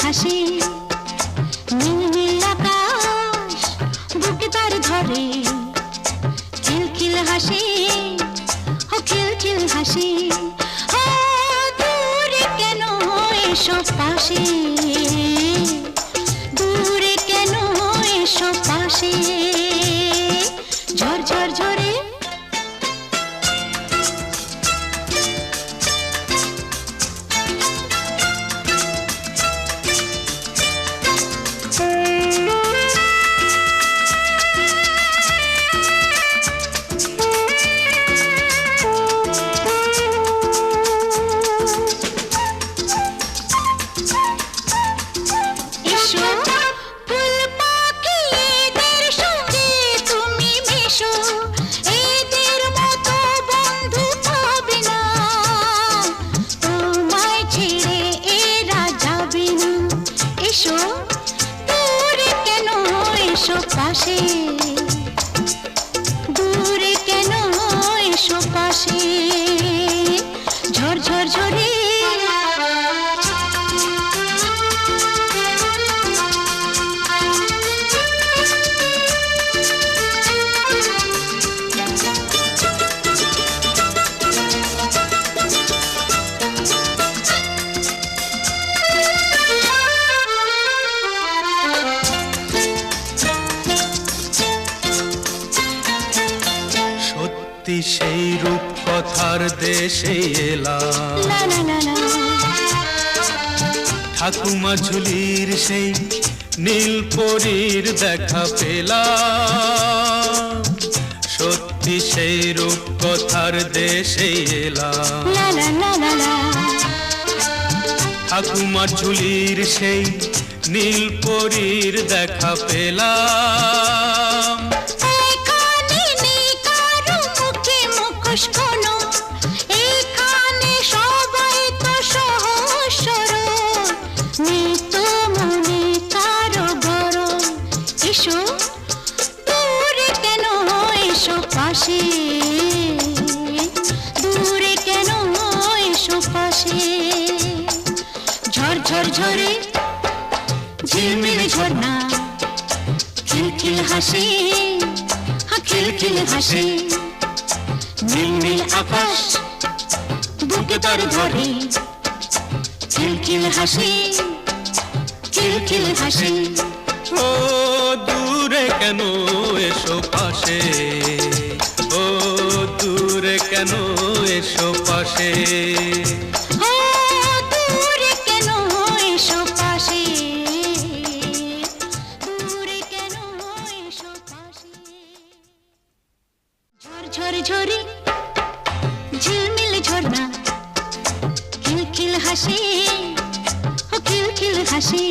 হাসি, নীল নীল আকাশ বুকে তার ধরে, খিলখিল হাসি, ও খিলখিল হাসি। ও দূরে কেন এসো পাশে, দূরে কেন এসো পাশে, ঝড় ঝড় ঝরে। পাশে দূরে কেন এসো পাশে, ঝড় ঝড় ঝরে। সেই রূপ কথার দেশে এলাম, ঠাকুমা ঝুলির সেই নীল পরীর দেখা পেলাম। সত্যি সেই রূপ কথার দেশে এলাম, ঠাকুমা ঝুলির সেই নীল পরীর দেখা পেলাম। এখানে সবাই তো সহজ সরল, নিত মনে কারো গরম। এসো দূরে কেন এসো পাশে, দূরে কেন এসো পাশে, ঝড় ঝড় ঝরে। ঝিলমিল ঝর্ণা খিলখিল হাসি, খিলখিল হাসি, নীল নীল আকাশ বুকে তার ধরে, খিলখিল হাসি, খিলখিল হাসি। ও দূরে কেন এসো পাশে, ও দূরে কেন এসো পাশে, ও দূরে কেন এসো পাশে, দূরে কেন এসো পাশে, ঝড় ঝড় ঝরে। ঝিলমিল ঝর্ণা খিলখিল হাসি, ও খিলখিল হাসি।